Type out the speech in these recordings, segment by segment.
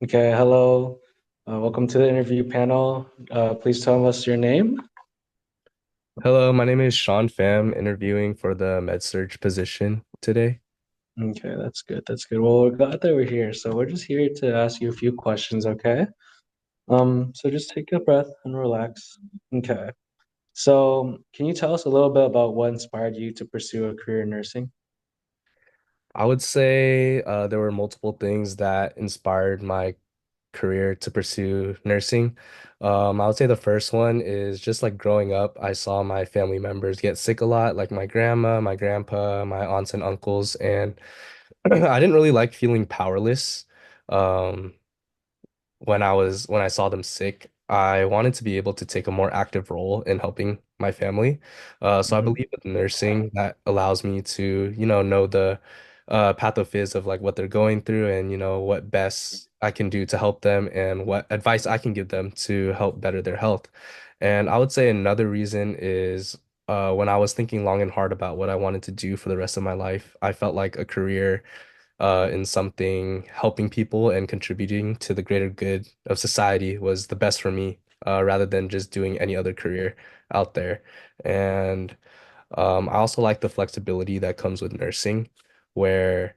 Okay, hello. Welcome to the interview panel. Please tell us your name. Hello, my name is Sean Pham, interviewing for the med-surg position today. Okay, that's good. That's good. Well, we're glad that we're here. So we're just here to ask you a few questions, okay? So just take a breath and relax. Okay. So can you tell us a little bit about what inspired you to pursue a career in nursing? I would say there were multiple things that inspired my career to pursue nursing. I would say the first one is just like growing up, I saw my family members get sick a lot, like my grandma, my grandpa, my aunts and uncles, and I didn't really like feeling powerless. Um, when I saw them sick, I wanted to be able to take a more active role in helping my family. So I Mhm. believe with nursing that allows me to, know the pathophys of like what they're going through and what best I can do to help them and what advice I can give them to help better their health. And I would say another reason is when I was thinking long and hard about what I wanted to do for the rest of my life, I felt like a career in something helping people and contributing to the greater good of society was the best for me, rather than just doing any other career out there. And I also like the flexibility that comes with nursing, where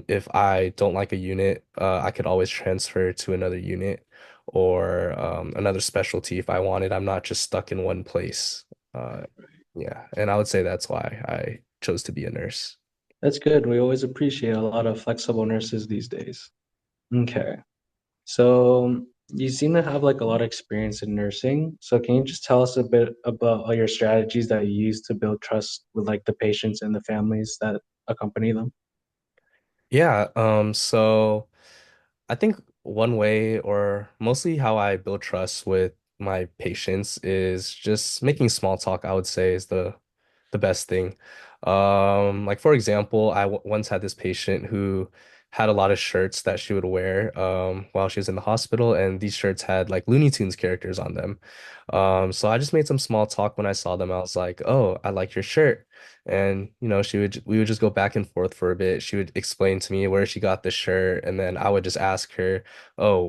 if I don't like a unit, I could always transfer to another unit or another specialty if I wanted. I'm not just stuck in one place. Uh, yeah, and I would say that's why I chose to be a nurse. That's good. We always appreciate a lot of flexible nurses these days. Okay. So you seem to have like a lot of experience in nursing. So can you just tell us a bit about all your strategies that you use to build trust with like the patients and the families that accompany them? Yeah, so I think one way or mostly how I build trust with my patients is just making small talk, I would say is the best thing. Like for example, I w once had this patient who had a lot of shirts that she would wear while she was in the hospital, and these shirts had like Looney Tunes characters on them. So I just made some small talk when I saw them. I was like, "Oh, I like your shirt." And we would just go back and forth for a bit. She would explain to me where she got the shirt, and then I would just ask her, "Oh,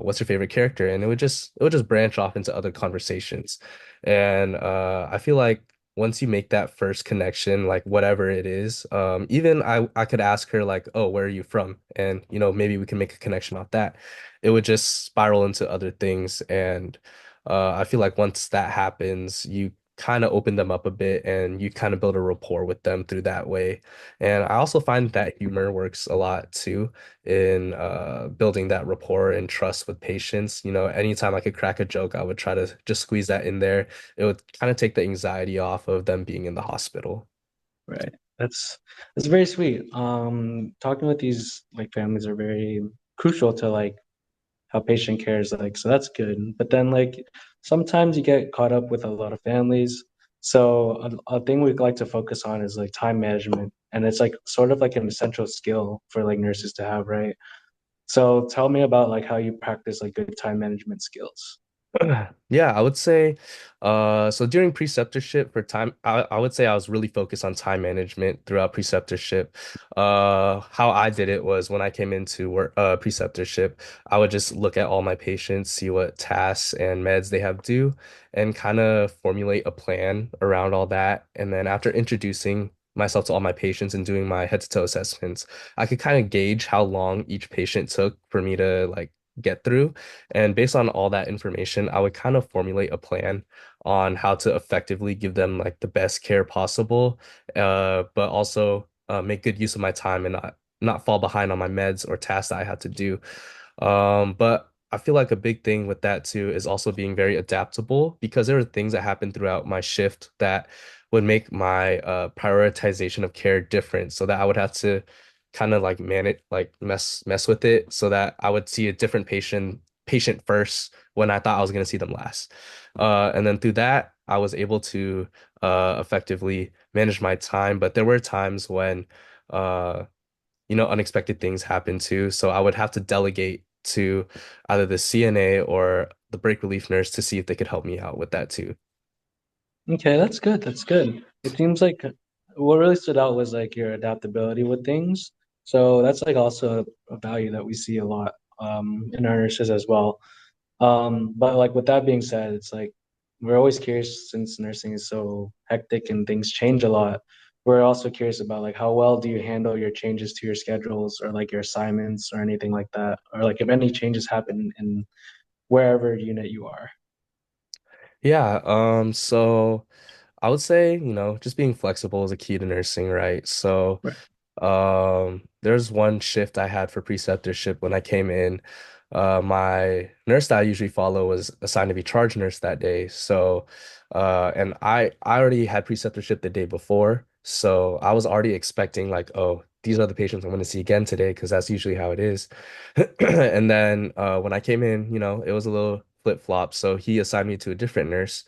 what's your favorite character?" And it would just branch off into other conversations. And I feel like once you make that first connection, like whatever it is, even I could ask her like, "Oh, where are you from?" And maybe we can make a connection off that. It would just spiral into other things, and I feel like once that happens, you kind of open them up a bit and you kind of build a rapport with them through that way. And I also find that humor works a lot too in building that rapport and trust with patients. Anytime I could crack a joke, I would try to just squeeze that in there. It would kind of take the anxiety off of them being in the hospital. Right. That's very sweet. Talking with these like families are very crucial to like how patient care is like, so that's good. But then like sometimes you get caught up with a lot of families. So a thing we'd like to focus on is like time management. And it's like sort of like an essential skill for like nurses to have, right? So tell me about like how you practice like good time management skills. Yeah, I would say, so during preceptorship for time, I would say I was really focused on time management throughout preceptorship. How I did it was when I came into work, preceptorship, I would just look at all my patients, see what tasks and meds they have due, and kind of formulate a plan around all that. And then after introducing myself to all my patients and doing my head to toe assessments, I could kind of gauge how long each patient took for me to like get through. And based on all that information, I would kind of formulate a plan on how to effectively give them like the best care possible, but also make good use of my time and not fall behind on my meds or tasks that I had to do. But I feel like a big thing with that too is also being very adaptable because there are things that happen throughout my shift that would make my prioritization of care different, so that I would have to kind of like manage like mess with it so that I would see a different patient first when I thought I was going to see them last. And then through that, I was able to effectively manage my time. But there were times when, uh, unexpected things happen too. So I would have to delegate to either the CNA or the break relief nurse to see if they could help me out with that too. Okay, that's good. That's good. It seems like what really stood out was like your adaptability with things. So that's like also a value that we see a lot in our nurses as well. But like with that being said, it's like we're always curious since nursing is so hectic and things change a lot. We're also curious about like how well do you handle your changes to your schedules or like your assignments or anything like that, or like if any changes happen in wherever unit you are. Yeah, so I would say, just being flexible is a key to nursing, right? So Right. there's one shift I had for preceptorship when I came in. My nurse that I usually follow was assigned to be charge nurse that day. So, and I already had preceptorship the day before, so I was already expecting like, oh, these are the patients I'm going to see again today because that's usually how it is. And then when I came in, it was a little flip-flop. So he assigned me to a different nurse,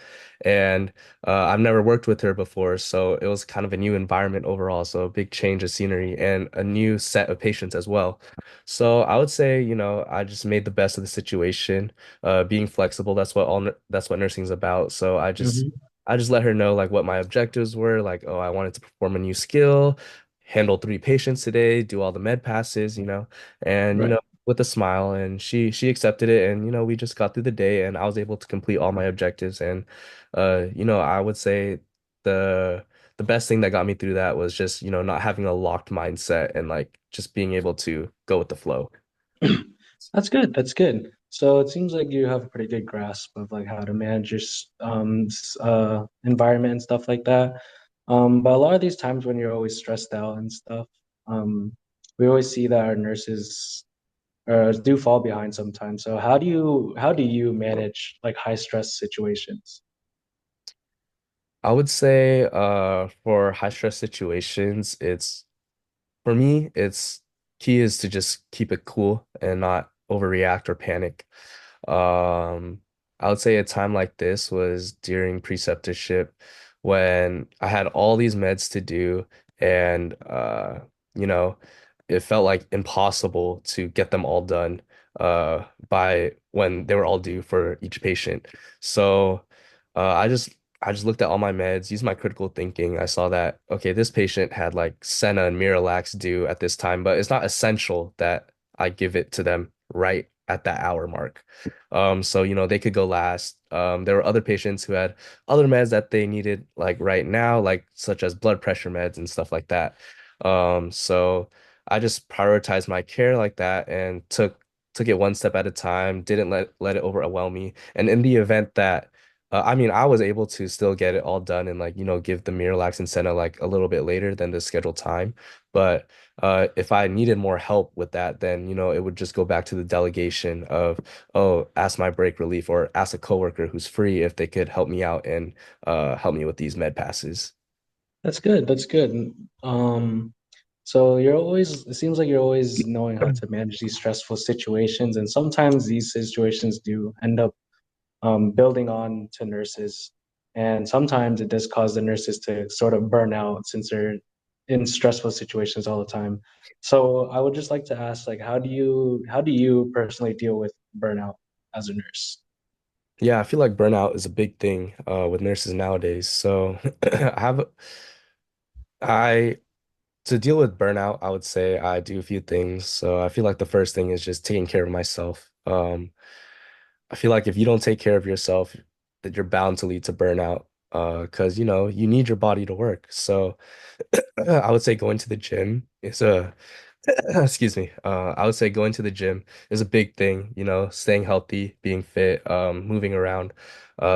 and I've never worked with her before, so it was kind of a new environment overall. So a big change of scenery and a new set of patients as well. So I would say, I just made the best of the situation, being flexible. That's what nursing is about. So Hmm. I just let her know like what my objectives were, like, oh, I wanted to perform a new skill, handle 3 patients today, do all the med passes, and Right. with a smile, and she accepted it, and we just got through the day, and I was able to complete all my objectives. And I would say the the best thing that got me through that was just, not having a locked mindset and like just being able to go with the flow. That's good. That's good. So it seems like you have a pretty good grasp of like how to manage your environment and stuff like that. But a lot of these times when you're always stressed out and stuff, um, we always see that our nurses do fall behind sometimes. So how do you manage like high stress situations? I would say for high stress situations, for me, it's key is to just keep it cool and not overreact or panic. Um, I would say a time like this was during preceptorship when I had all these meds to do, and you know, it felt like impossible to get them all done by when they were all due for each patient. So I just looked at all my meds, used my critical thinking. I saw that, okay, this patient had like Senna and Miralax due at this time, but it's not essential that I give it to them right at that hour mark. So, they could go last. There were other patients who had other meds that they needed like right now, like such as blood pressure meds and stuff like that. So I just prioritized my care like that and took it one step at a time, didn't let it overwhelm me. And in the event that I mean, I was able to still get it all done and like, give the Miralax and Senna like a little bit later than the scheduled time. But if I needed more help with that, then, it would just go back to the delegation of, oh, ask my break relief or ask a coworker who's free if they could help me out and help me with these med passes. That's good. That's good. So it seems like you're always knowing how to manage these stressful situations, and sometimes these situations do end up building on to nurses. And sometimes it does cause the nurses to sort of burn out since they're in stressful situations all the time. So I would just like to ask, like, how do you personally deal with burnout as a nurse? Yeah, I feel like burnout is a big thing with nurses nowadays. So I to deal with burnout, I would say I do a few things. So I feel like the first thing is just taking care of myself. I feel like if you don't take care of yourself, that you're bound to lead to burnout. Because you need your body to work. So I would say going to the gym is a excuse me. I would say going to the gym is a big thing. Staying healthy, being fit, moving around.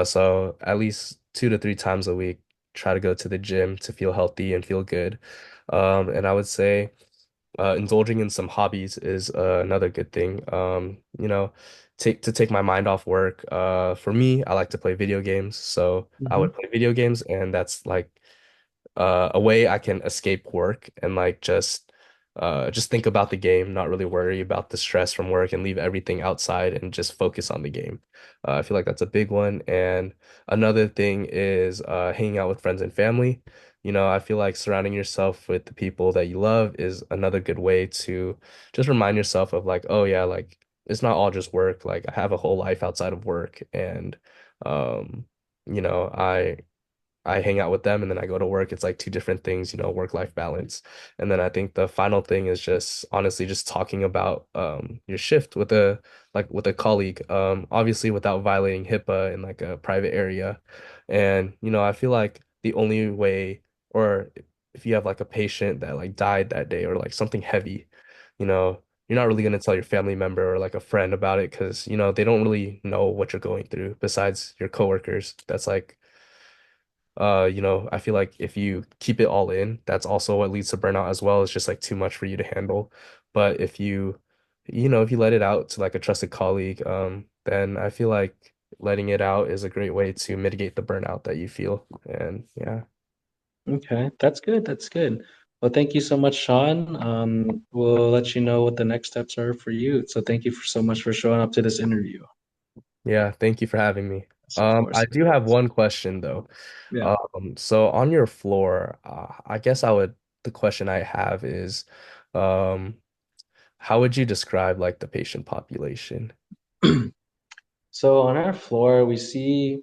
So at least 2 to 3 times a week, try to go to the gym to feel healthy and feel good. And I would say indulging in some hobbies is another good thing. Take my mind off work. For me, I like to play video games, so I Hmm. would play video games, and that's like a way I can escape work and like just think about the game, not really worry about the stress from work and leave everything outside and just focus on the game. I feel like that's a big one. And another thing is hanging out with friends and family. I feel like surrounding yourself with the people that you love is another good way to just remind yourself of like, oh yeah, like it's not all just work. Like I have a whole life outside of work, and um, you know, I I hang out with them and then I go to work. It's like two different things, you know, work-life balance. And then I think the final thing is just honestly just talking about your shift with a with a colleague, obviously without violating HIPAA in like a private area. And you know, I feel like the only way, or if you have like a patient that like died that day or like something heavy, you know, you're not really gonna tell your family member or like a friend about it because you know they don't really know what you're going through besides your coworkers. That's like you know, I feel like if you keep it all in, that's also what leads to burnout as well. It's just like too much for you to handle. But if you know, if you let it out to like a trusted colleague, then I feel like letting it out is a great way to mitigate the burnout that you feel. And yeah, Okay, that's good. That's good. Well, thank you so much, Sean. We'll let you know what the next steps are for you. So thank you for so much for showing up to this interview. yeah, thank you for having me. Yes, of course, I of do have course. one question though. Yeah. So on your floor, I guess the question I have is, um, how would you describe like the patient population? So on our floor, we see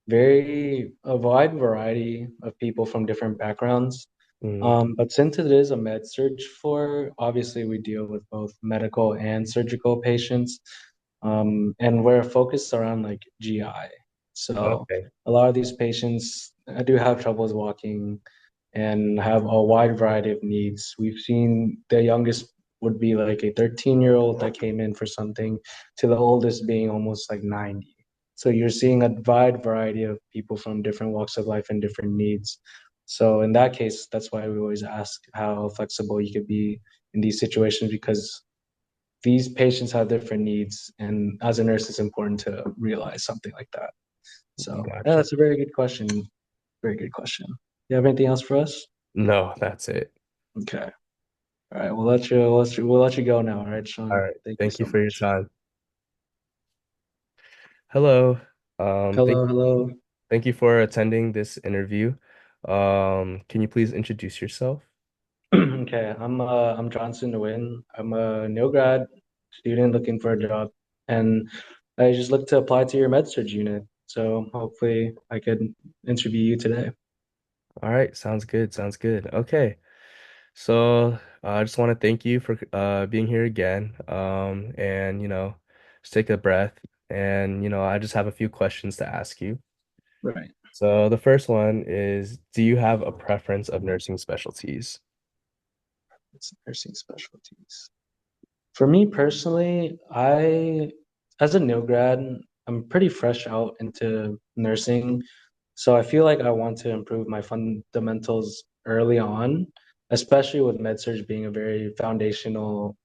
very a wide variety of people from different backgrounds. Mm, But since it is a med surg floor, obviously we deal with both medical and surgical patients. And we're focused around like GI. So okay. a lot of these patients do have troubles walking and have a wide variety of needs. We've seen the youngest would be like a 13-year-old that came in for something to the oldest being almost like 90. So you're seeing a wide variety of people from different walks of life and different needs. So in that case, that's why we always ask how flexible you could be in these situations because these patients have different needs. And as a nurse, it's important to realize something like that. So yeah, Gotcha. that's a very good question. Very good question. You have anything else for us? No, that's it. Okay. All right. We'll let you go now. All right, All Sean. right. Thank you Thank you so for your much. time. Hello. Hello, hello. Thank you for attending this interview. Can you please introduce yourself? Okay. I'm Johnson Nguyen. I'm a new grad student looking for a job, and I just looked to apply to your med surg unit. So hopefully I could interview you today. All right, sounds good. Sounds good. Okay. So I just want to thank you for being here again. And you know, just take a breath. And you know, I just have a few questions to ask you. Right. So the first one is, do you have a preference of nursing specialties? It's nursing specialties. For me personally, as a new grad, I'm pretty fresh out into nursing. So I feel like I want to improve my fundamentals early on, especially with med-surg being a very foundational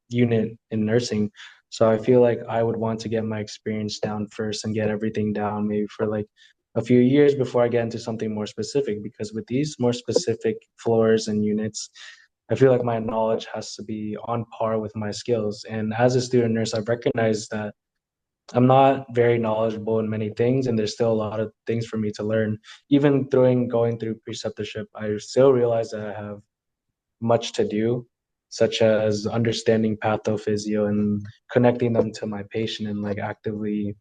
unit in nursing. So I feel like I would want to get my experience down first and get everything down maybe for like a few years before I get into something more specific. Because with these more specific floors and units, I feel like my knowledge has to be on par with my skills. And as a student nurse, I've recognized that I'm not very knowledgeable in many things, and there's still a lot of things for me to learn. Even during going through preceptorship, I still realize that I have much to do, such as understanding pathophysio and connecting them to my patient and like actively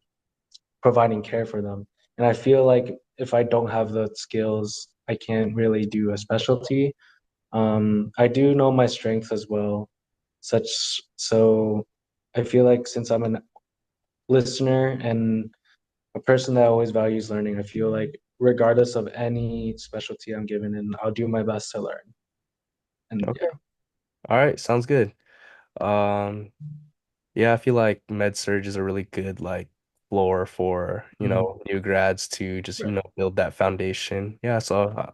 providing care for them. And I feel like if I don't have the skills, I can't really do a specialty. I do know my strengths as well, such so I feel like since I'm a listener and a person that always values learning, I feel like regardless of any specialty I'm given in, I'll do my best to learn. And Okay. All right, sounds good. Um, yeah, I feel like med surg is a really good like floor for, you yeah. know, new grads to just, you Right. know, build that foundation. Yeah, so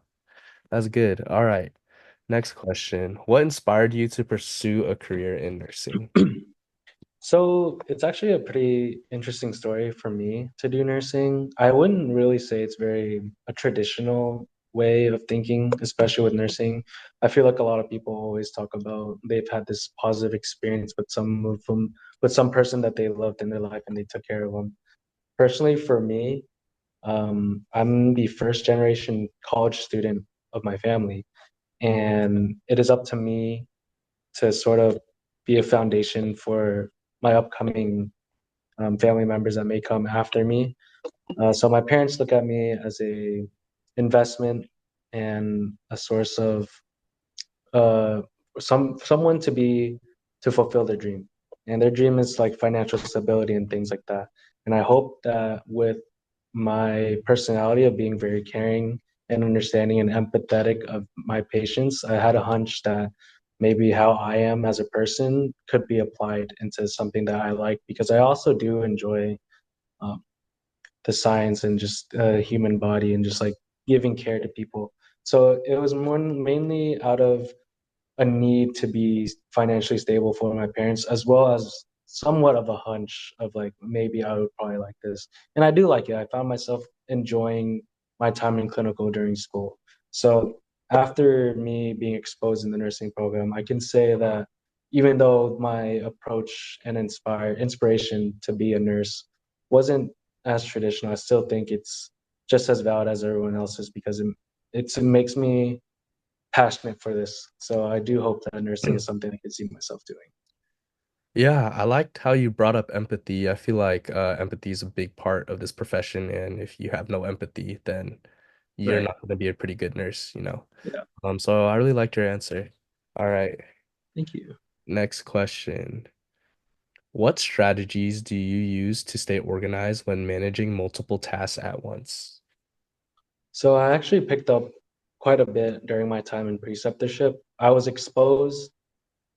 that's good. All right. Next question. What inspired you to pursue a career in nursing? So it's actually a pretty interesting story for me to do nursing. I wouldn't really say it's very a traditional way of thinking, especially with nursing. I feel like a lot of people always talk about they've had this positive experience with some person that they loved in their life and they took care of them. Personally, for me, I'm the first generation college student of my family, and it is up to me to sort of be a foundation for my upcoming family members that may come after me. So my parents look at me as a investment and a source of uh someone to fulfill their dream. And their dream is like financial stability and things like that. And I hope that with my personality of being very caring and understanding and empathetic of my patients, I had a hunch that maybe how I am as a person could be applied into something that I like, because I also do enjoy um, the science and just human body and just like giving care to people. So it was more mainly out of a need to be financially stable for my parents, as well as somewhat of a hunch of like maybe I would probably like this. And I do like it. I found myself enjoying my time in clinical during school. So after me being exposed in the nursing program, I can say that even though my approach and inspiration to be a nurse wasn't as traditional, I still think it's just as valid as everyone else's, because it makes me passionate for this. So I do hope that nursing is something I could see myself doing. Yeah, I liked how you brought up empathy. I feel like empathy is a big part of this profession, and if you have no empathy, then you're Right. not going to be a pretty good nurse, Yeah. So I really liked your answer. All right, Thank you. next question. What strategies do you use to stay organized when managing multiple tasks at once? So I actually picked up quite a bit during my time in preceptorship. I was exposed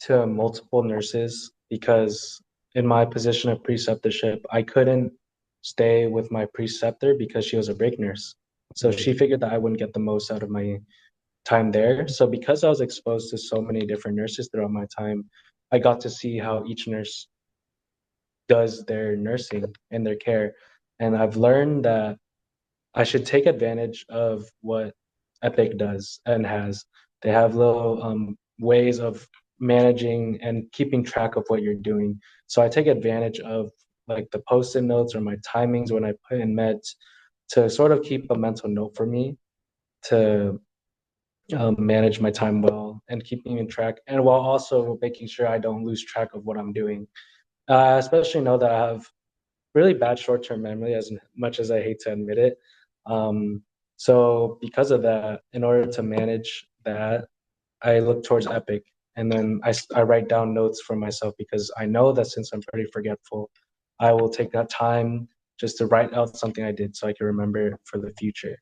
to multiple nurses because in my position of preceptorship, I couldn't stay with my preceptor because she was a break nurse. So Mm. she figured that I wouldn't get the most out of my time there. So because I was exposed to so many different nurses throughout my time, I got to see how each nurse does their nursing and their care. And I've learned that I should take advantage of what Epic does and has. They have little ways of managing and keeping track of what you're doing. So I take advantage of like the post-it notes or my timings when I put in meds to sort of keep a mental note for me to manage my time well and keeping in track, and while also making sure I don't lose track of what I'm doing. I especially know that I have really bad short-term memory, as much as I hate to admit it. So because of that, in order to manage that, I look towards Epic, and then I write down notes for myself, because I know that since I'm pretty forgetful, I will take that time just to write out something I did so I can remember for the future.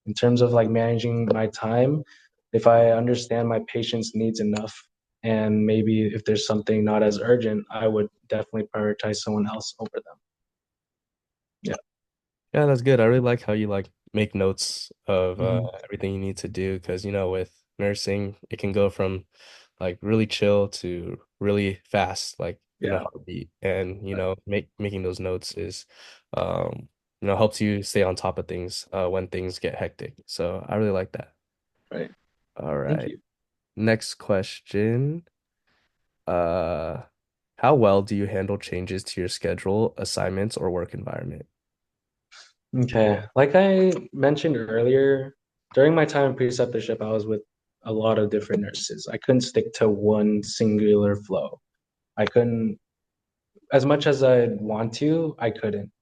In terms of like managing my time, if I understand my patient's needs enough, and maybe if there's something not as urgent, I would definitely prioritize someone else over them. Yeah. Yeah, that's good. I really like how you like make notes of Mhm. everything you need to do because with nursing, it can go from like really chill to really fast, like in a Yeah. heartbeat. And Right. making those notes is um helps you stay on top of things when things get hectic. So I really like that. Right. All Thank right. you. Next question. Uh, how well do you handle changes to your schedule, assignments, or work environment? Okay. Like I mentioned earlier, during my time in preceptorship, I was with a lot of different nurses. I couldn't stick to one singular flow. I couldn't, as much as I'd want to, I couldn't.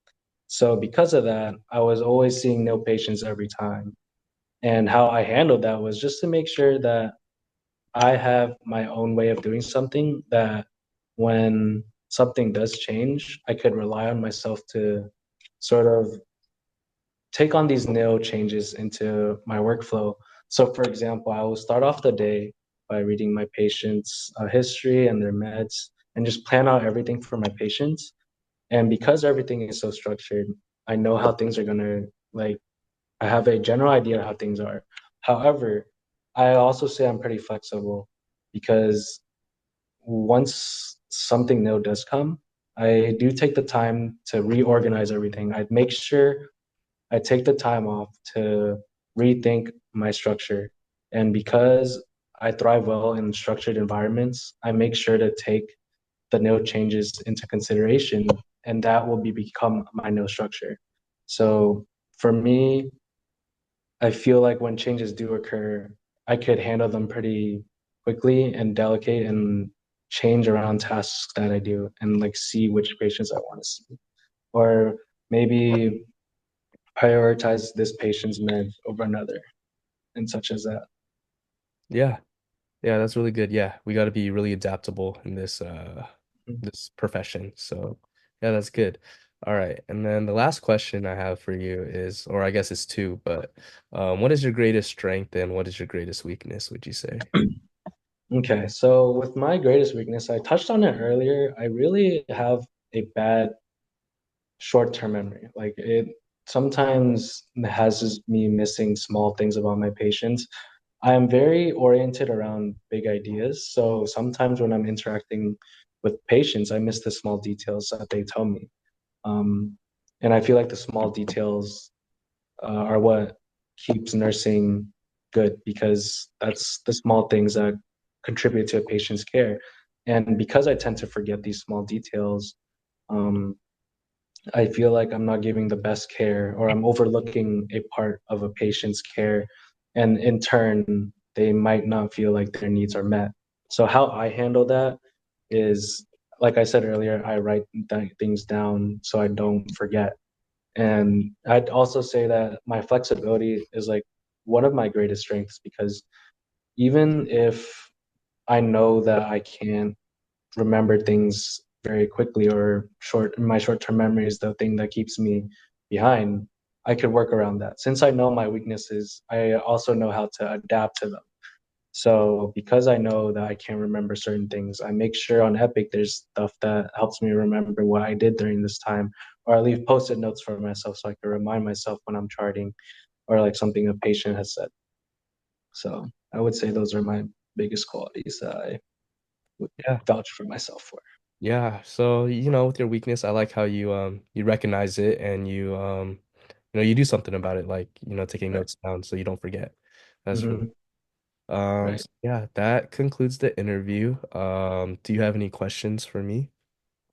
So because of that, I was always seeing no patients every time. And how I handled that was just to make sure that I have my own way of doing something, that when something does change, I could rely on myself to sort of take on these nil changes into my workflow. So, for example, I will start off the day by reading my patient's history and their meds and just plan out everything for my patients. And because everything is so structured, I know how things are going to, like, I have a general idea how things are. However, I also say I'm pretty flexible, because once something new does come, I do take the time to reorganize everything. I'd make sure I take the time off to rethink my structure. And because I thrive well in structured environments, I make sure to take the no changes into consideration, and that will become my no structure. So for me, I feel like when changes do occur, I could handle them pretty quickly and delicate and change around tasks that I do and like see which patients I want to see. Or maybe prioritize this patient's med over another and such as that. Yeah. Yeah, that's really good. Yeah, we got to be really adaptable in this profession. So, yeah, that's good. All right. And then the last question I have for you is, or I guess it's two, but what is your greatest strength and what is your greatest weakness, would you say? Okay, so with my greatest weakness, I touched on it earlier. I really have a bad short-term memory. Like it sometimes has just me missing small things about my patients. I am very oriented around big ideas. So sometimes when I'm interacting with patients, I miss the small details that they tell me. Um, and I feel like the small details are what keeps nursing good because that's the small things that contribute to a patient's care. And because I tend to forget these small details, um, I feel like I'm not giving the best care or I'm overlooking a part of a patient's care. And in turn, they might not feel like their needs are met. So, how I handle that is, like I said earlier, I write things down so I don't forget. And I'd also say that my flexibility is like one of my greatest strengths because even if I know that I can't remember things very quickly or my short-term memory is the thing that keeps me behind, I could work around that. Since I know my weaknesses, I also know how to adapt to them. So because I know that I can't remember certain things, I make sure on Epic there's stuff that helps me remember what I did during this time, or I leave post-it notes for myself so I can remind myself when I'm charting or like something a patient has said. So I would say those are my biggest qualities that I would Yeah. vouch for myself for. Yeah. So, with your weakness, I like how you recognize it and you do something about it, like, taking Right. notes down so you don't forget. That's really Hmm. Right. so yeah, that concludes the interview. Do you have any questions for me?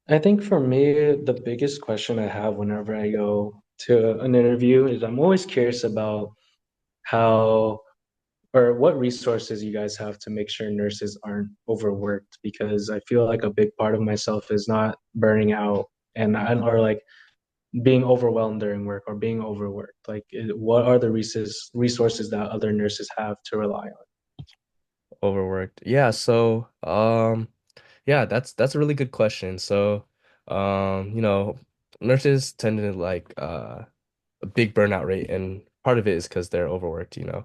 I think for me, the biggest question I have whenever I go to an interview is I'm always curious about how or what resources you guys have to make sure nurses aren't overworked because I feel like a big part of myself is not burning out and or like being overwhelmed during work or being overworked. Like, what are the resources that other nurses have to rely on? Overworked. Yeah, so yeah, that's a really good question. So nurses tend to like a big burnout rate and part of it is because they're overworked. Yeah,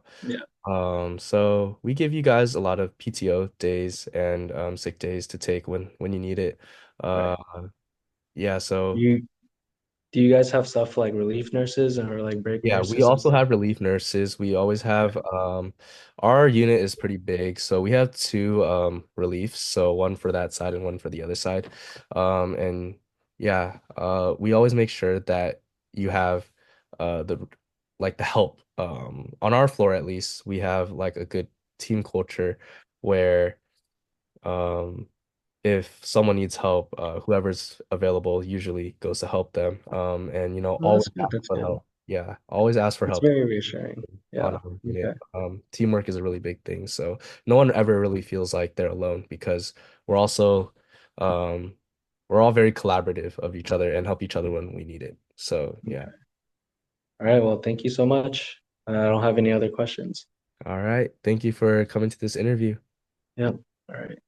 So we give you guys a lot of PTO days and sick days to take when you need it. Uh right. yeah, Do so you guys have stuff like relief nurses or like break yeah, we nurses and also stuff? have relief nurses. We always have Okay, our unit is pretty big, so we have two reliefs, so one for that side and one for the other side. And yeah, we always make sure that you have the like the help. On our floor at least, we have like a good team culture where um if someone needs help, whoever's available usually goes to help them. And well, that's always good. ask That's for good. help. Yeah, always ask for It's help very reassuring. on Yeah. our unit. Okay. Teamwork is a really big thing. So no one ever really feels like they're alone because we're also um we're all very collaborative of each other and help each other when we need it. So yeah. Okay. All right. Well, thank you so much. I don't have any other questions. All right. Thank you for coming to this interview. Yep. All right.